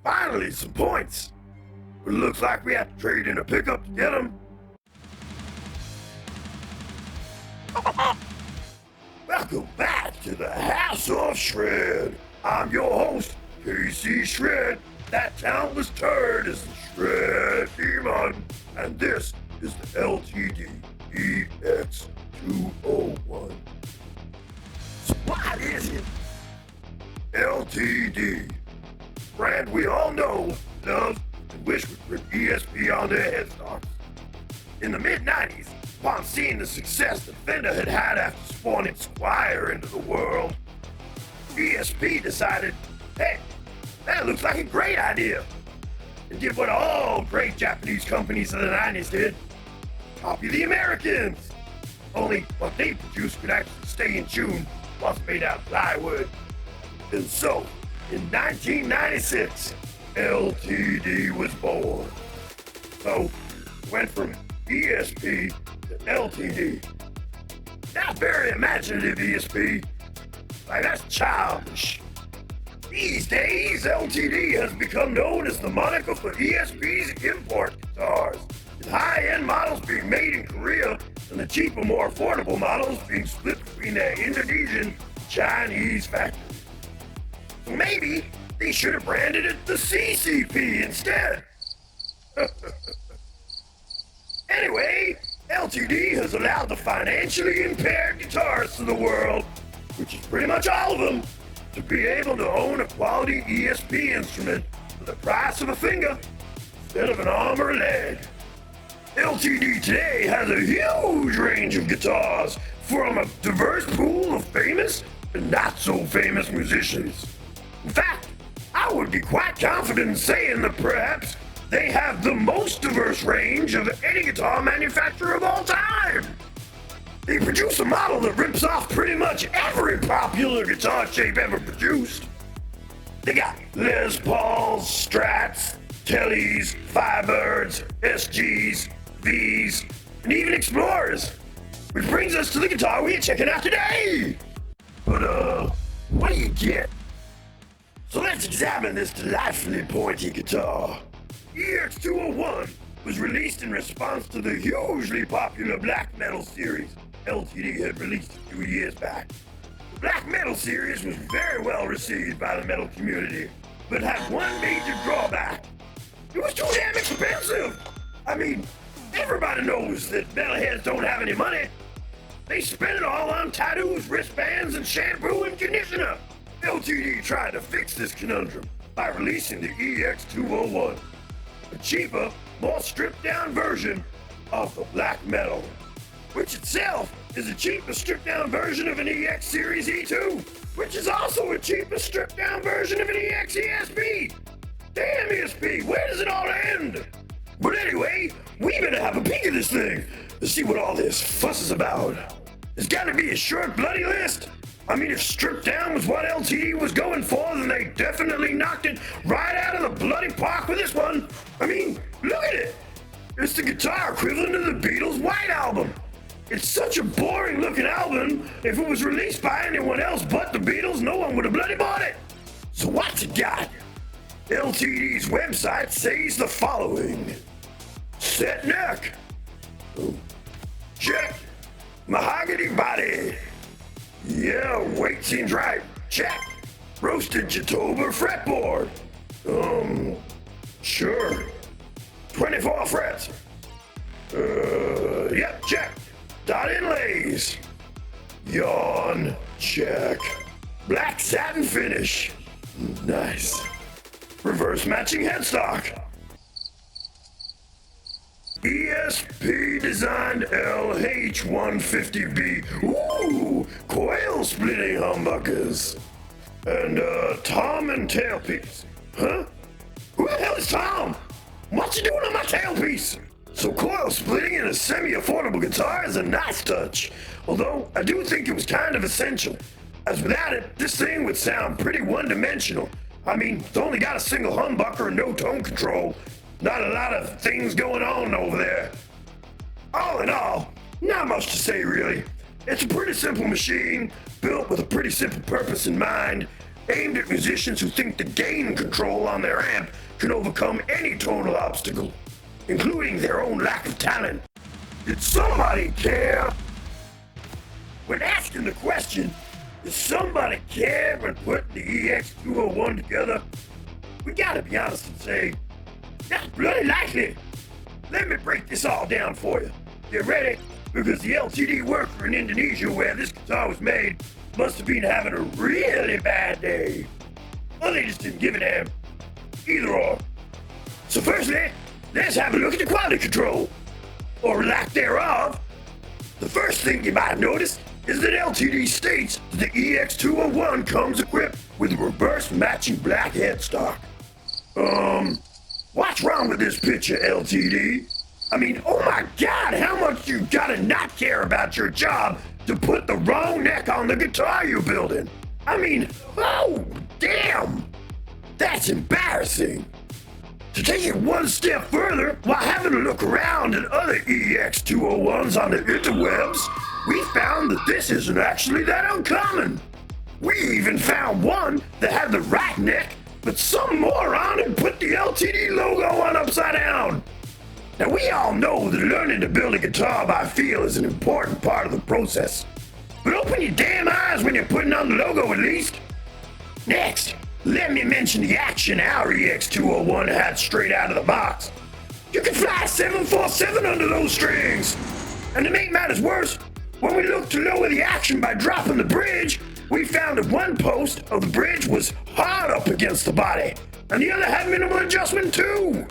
Finally, some points. But it looks like we have to trade in a pickup to get them. Welcome back to the House of Shred. I'm your host, KC Shred. That talentless turd is the Shred Demon. And this is the LTD EX-201. So what is it? LTD. Brand we all know, love, and wish would put ESP on their headstocks. In the mid-90s, upon seeing the success that Fender had had after spawning Squire into the world, ESP decided, hey, that looks like a great idea, and did what all great Japanese companies of the 90s did, copy the Americans. Only what they produced could actually stay in tune once made out of plywood. And so, in 1996, LTD was born. So, went from ESP to LTD. Not very imaginative, ESP. Like, that's childish. These days, LTD has become known as the moniker for ESP's import guitars, with high-end models being made in Korea and the cheaper, more affordable models being split between their Indonesian and Chinese factories. So maybe they should have branded it the CCP instead. Anyway, LTD has allowed the financially impaired guitarists of the world, which is pretty much all of them, to be able to own a quality ESP instrument for the price of a finger instead of an arm or a leg. LTD today has a huge range of guitars from a diverse pool of famous and not so famous musicians. In fact, I would be quite confident in saying that perhaps they have the most diverse range of any guitar manufacturer of all time. They produce a model that rips off pretty much every popular guitar shape ever produced. They got Les Pauls, Strats, Tellys, Firebirds, SGs, Vs, and even Explorers. Which brings us to the guitar we are checking out today. But what do you get? So let's examine this delightfully pointy guitar. EX-201 was released in response to the hugely popular black metal series LTD had released a few years back. The black metal series was very well received by the metal community, but had one major drawback. It was too damn expensive. I mean, everybody knows that metalheads don't have any money. They spend it all on tattoos, wristbands, and shampoo and conditioner. LTD tried to fix this conundrum by releasing the EX-201, a cheaper, more stripped-down version of the black metal, which itself is a cheaper stripped-down version of an EX Series E2, which is also a cheaper stripped-down version of an EX ESP. Damn ESP, where does it all end? But anyway, we better have a peek at this thing to see what all this fuss is about. There's gotta be a short bloody list. I mean, if stripped down was what LTD was going for, then they definitely knocked it right out of the bloody park with this one. I mean, look at it. It's the guitar equivalent of the Beatles' White Album. It's such a boring looking album. If it was released by anyone else but the Beatles, no one would have bloody bought it. So what's it got? LTD's website says the following. Set neck. Check. Mahogany body. Yeah, weight seems right. Check. Roasted Jatoba fretboard. Sure. 24 frets. Yep, check. Dot inlays. Yawn. Check. Black satin finish. Nice. Reverse matching headstock. ESP designed LH150B. Ooh, coil splitting humbuckers. And tom and tailpiece. Huh? Who the hell is Tom? What's he doing on my tailpiece? So coil splitting in a semi-affordable guitar is a nice touch. Although I do think it was kind of essential, as without it, this thing would sound pretty one-dimensional. I mean, it's only got a single humbucker and no tone control. Not a lot of things going on over there. All in all, not much to say really. It's a pretty simple machine, built with a pretty simple purpose in mind, aimed at musicians who think the gain control on their amp can overcome any tonal obstacle, including their own lack of talent. Did somebody care? When asking the question, does somebody care when putting the EX-201 together? We gotta be honest and say, that's bloody likely. Let me break this all down for you. Get ready, because the LTD worker in Indonesia where this guitar was made must have been having a really bad day. Or they just didn't give a damn. Either or. So firstly, let's have a look at the quality control. Or lack thereof. The first thing you might have noticed is that LTD states that the EX-201 comes equipped with a reverse matching black headstock. What's wrong with this picture, LTD? I mean, oh my God, how much you gotta not care about your job to put the wrong neck on the guitar you're building? I mean, oh, damn! That's embarrassing. To take it one step further, while having a look around at other EX-201s on the interwebs, we found that this isn't actually that uncommon. We even found one that had the right neck, but some moron had put the LTD logo on upside down. Now we all know that learning to build a guitar by feel is an important part of the process. But open your damn eyes when you're putting on the logo at least. Next, let me mention the action our EX-201 had straight out of the box. You can fly 747 under those strings. And to make matters worse, when we looked to lower the action by dropping the bridge, we found that one post of the bridge was hard up against the body, and the other had minimal adjustment too.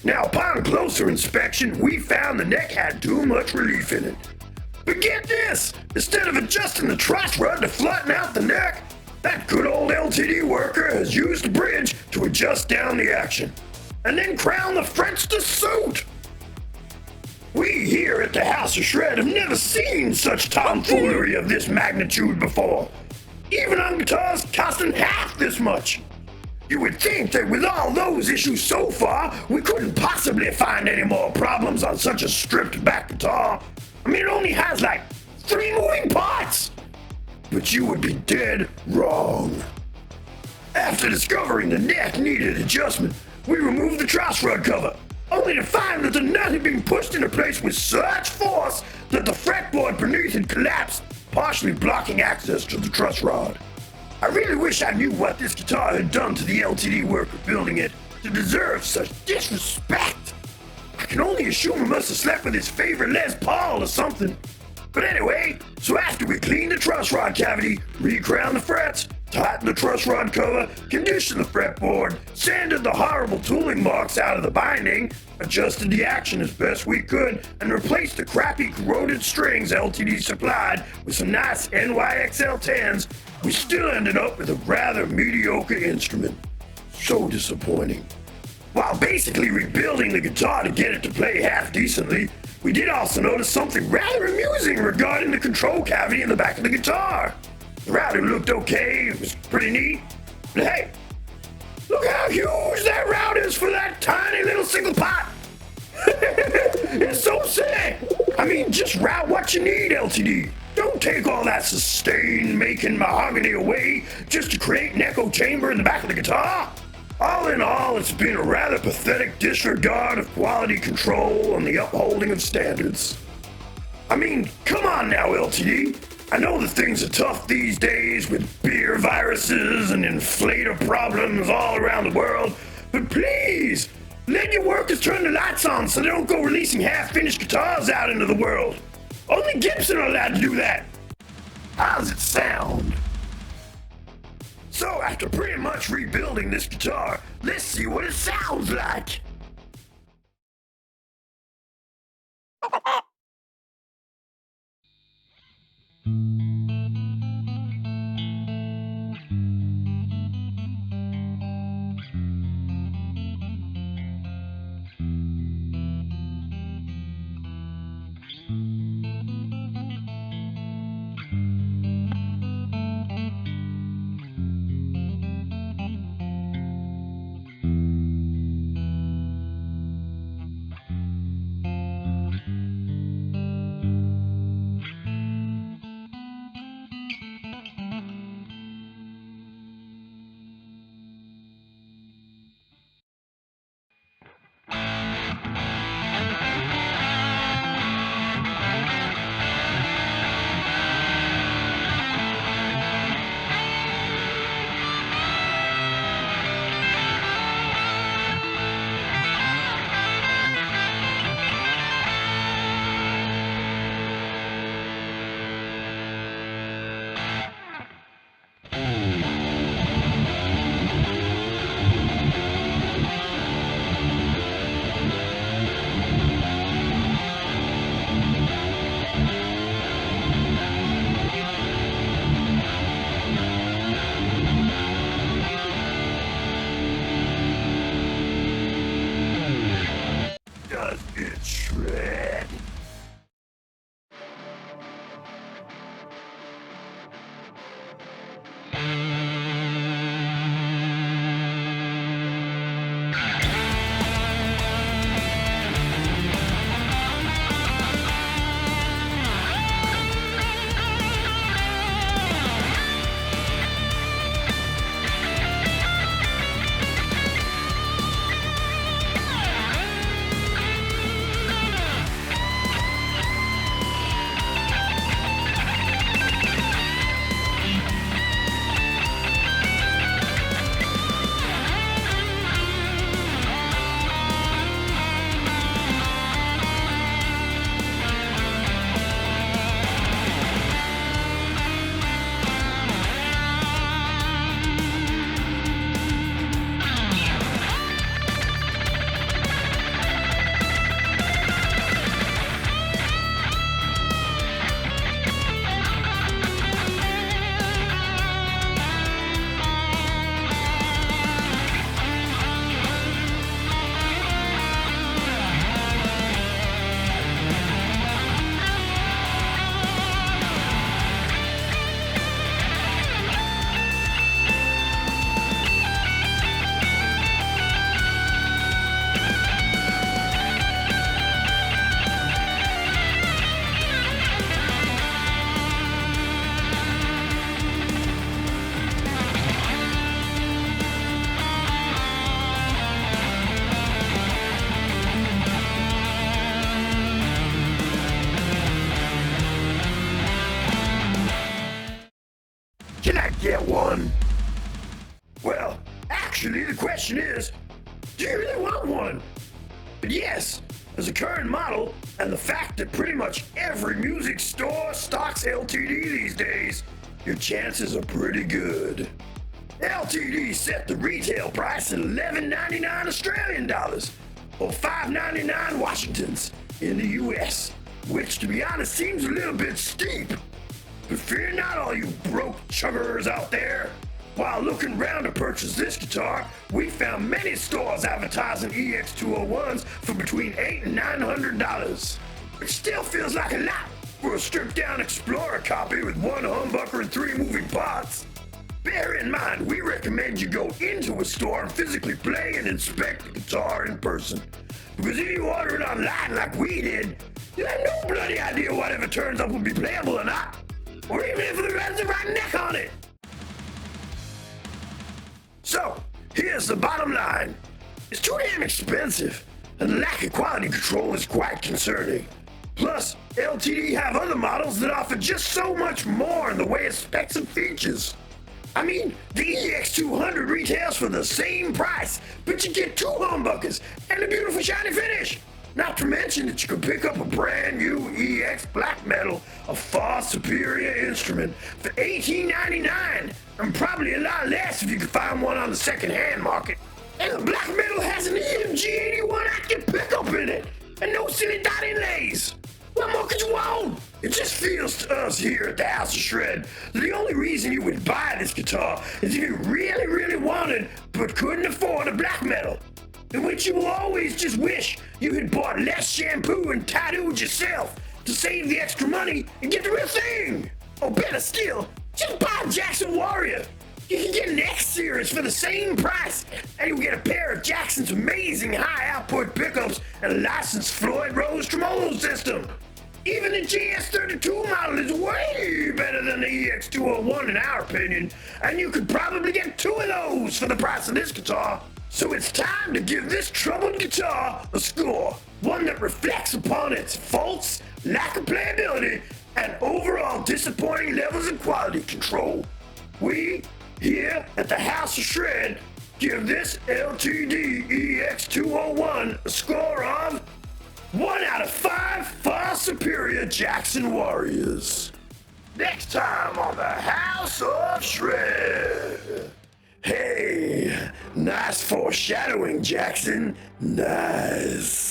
Now, upon closer inspection, we found the neck had too much relief in it. But get this! Instead of adjusting the truss rod to flatten out the neck, that good old LTD worker has used the bridge to adjust down the action, and then crown the frets to suit. We here at the House of Shred have never seen such tomfoolery of this magnitude before, even on guitars costing half this much. You would think that with all those issues so far, we couldn't possibly find any more problems on such a stripped back guitar. I mean, it only has like 3 moving parts. But you would be dead wrong. After discovering the neck needed adjustment, we removed the truss rod cover, only to find that the nut had been pushed into place with such force that the fretboard beneath had collapsed, partially blocking access to the truss rod. I really wish I knew what this guitar had done to the LTD worker building it to deserve such disrespect. I can only assume he must have slept with his favorite Les Paul or something. But anyway, so after we cleaned the truss rod cavity, re-crowned the frets, tightened the truss rod cover, conditioned the fretboard, sanded the horrible tooling marks out of the binding, adjusted the action as best we could, and replaced the crappy corroded strings LTD supplied with some nice NYXL 10s, we still ended up with a rather mediocre instrument. So disappointing. While basically rebuilding the guitar to get it to play half decently, we did also notice something rather amusing regarding the control cavity in the back of the guitar. The routing looked okay, it was pretty neat, but hey, look how huge that route is for that tiny little single pot. It's so silly. I mean, just route what you need, LTD. Don't take all that sustain-making mahogany away just to create an echo chamber in the back of the guitar. All in all, it's been a rather pathetic disregard of quality control and the upholding of standards. I mean, come on now, LTD. I know that things are tough these days with beer viruses and inflator problems all around the world, but please, let your workers turn the lights on so they don't go releasing half-finished guitars out into the world. Only Gibson are allowed to do that. How does it sound? So after pretty much rebuilding this guitar, let's see what it sounds like. Can I get one? Well, actually, the question is, do you really want one? But yes, as a current model, and the fact that pretty much every music store stocks LTD these days, your chances are pretty good. LTD set the retail price at $11.99 Australian dollars, or $5.99 Washingtons in the US, which to be honest seems a little bit steep. But fear not, all you broke chuggers out there. While looking around to purchase this guitar, we found many stores advertising EX-201s for between $800 and $900, which still feels like a lot for a stripped-down Explorer copy with one humbucker and 3 moving parts. Bear in mind, we recommend you go into a store and physically play and inspect the guitar in person. Because if you order it online like we did, you have no bloody idea whatever turns up will be playable or not, or even if it has the right neck on it. So, here's the bottom line. It's too damn expensive, and the lack of quality control is quite concerning. Plus, LTD have other models that offer just so much more in the way of specs and features. I mean, the EX-200 retails for the same price, but you get 2 humbuckers and a beautiful shiny finish. Not to mention that you can pick up a brand new EX Black Metal, a far superior instrument, for $18.99, and probably a lot less if you can find one on the second-hand market. And the Black Metal has an EMG81 active pickup in it, and no silly dot inlays. What more could you want? It just feels to us here at the House of Shred that the only reason you would buy this guitar is if you really, really wanted but couldn't afford a Black Metal, in which you will always just wish you had bought less shampoo and tattooed yourself to save the extra money and get the real thing. Or better still, just buy a Jackson Warrior. You can get an X Series for the same price, and you'll get a pair of Jackson's amazing high output pickups and a licensed Floyd Rose tremolo system. Even the GS32 model is way better than the EX-201 in our opinion, and you could probably get 2 of those for the price of this guitar. So it's time to give this troubled guitar a score, one that reflects upon its faults, lack of playability, and overall disappointing levels of quality control. We, here at the House of Shred, give this LTD EX-201 a score of 1 out of 5 far superior Jackson Warriors. Next time on the House of Shred. Hey, nice foreshadowing, Jackson. Nice.